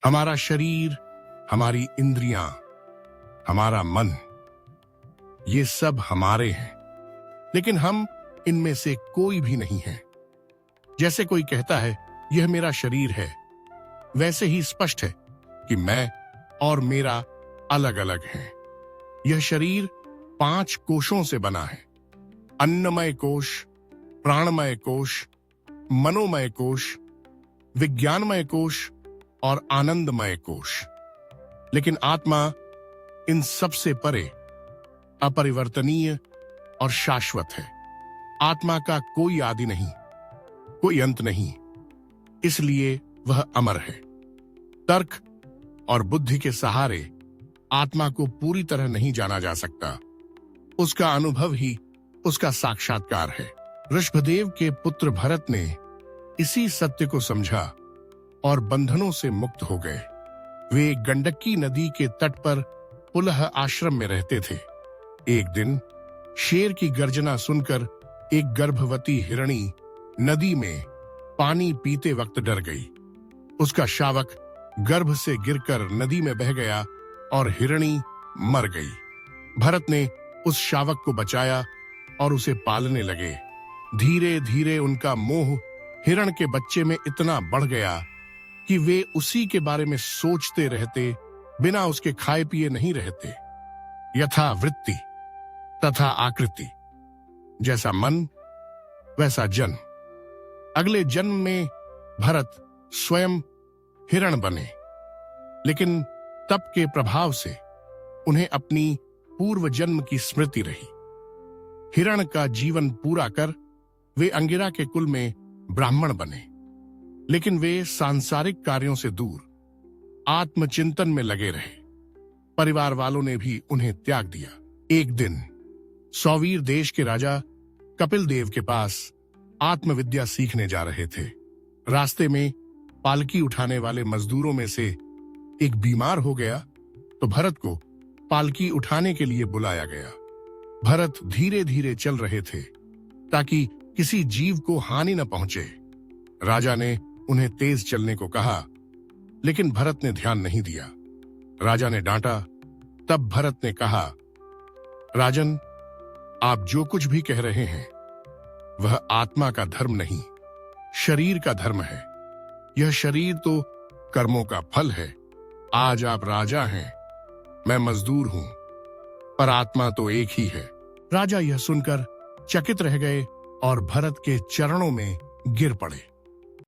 हमारा शरीर, हमारी इंद्रियां, हमारा मन, ये सब हमारे हैं, लेकिन हम इनमें से कोई भी नहीं है। जैसे कोई कहता है यह मेरा शरीर है, वैसे ही स्पष्ट है कि मैं और मेरा अलग अलग है। यह शरीर 5 कोशों से बना है: अन्नमय कोश, प्राणमय कोश, मनोमय कोश, विज्ञानमय कोश और आनंदमय कोश। लेकिन आत्मा इन सब से परे, अपरिवर्तनीय और शाश्वत है। आत्मा का कोई आदि नहीं, कोई अंत नहीं, इसलिए वह अमर है। तर्क और बुद्धि के सहारे आत्मा को पूरी तरह नहीं जाना जा सकता। उसका अनुभव ही उसका साक्षात्कार है। ऋषभदेव के पुत्र भरत ने इसी सत्य को समझा और बंधनों से मुक्त हो गए। वे गंडकी नदी के तट पर पुलह आश्रम में रहते थे। एक दिन शेर की गर्जना सुनकर एक गर्भवती हिरणी नदी में पानी पीते वक्त डर गई। उसका शावक गर्भ से गिरकर नदी में बह गया और हिरणी मर गई। भरत ने उस शावक को बचाया और उसे पालने लगे। धीरे धीरे उनका मोह हिरण के बच्चे में इतना बढ़ गया कि वे उसी के बारे में सोचते रहते, बिना उसके खाए पिए नहीं रहते। यथा वृत्ति तथा आकृति, जैसा मन वैसा जन्म। अगले जन्म में भरत स्वयं हिरण बने, लेकिन तप के प्रभाव से उन्हें अपनी पूर्व जन्म की स्मृति रही। हिरण का जीवन पूरा कर वे अंगिरा के कुल में ब्राह्मण बने, लेकिन वे सांसारिक कार्यों से दूर आत्मचिंतन में लगे रहे। परिवार वालों ने भी उन्हें त्याग दिया। एक दिन सौवीर देश के राजा कपिल देव के पास आत्मविद्या सीखने जा रहे थे। रास्ते में पालकी उठाने वाले मजदूरों में से एक बीमार हो गया तो भरत को पालकी उठाने के लिए बुलाया गया। भरत धीरे धीरे चल रहे थे ताकि किसी जीव को हानि न पहुंचे। राजा ने उन्हें तेज चलने को कहा, लेकिन भरत ने ध्यान नहीं दिया। राजा ने डांटा। तब भरत ने कहा, राजन, आप जो कुछ भी कह रहे हैं वह आत्मा का धर्म नहीं, शरीर का धर्म है। यह शरीर तो कर्मों का फल है। आज आप राजा हैं, मैं मजदूर हूं, पर आत्मा तो एक ही है। राजा यह सुनकर चकित रह गए और भरत के चरणों में गिर पड़े।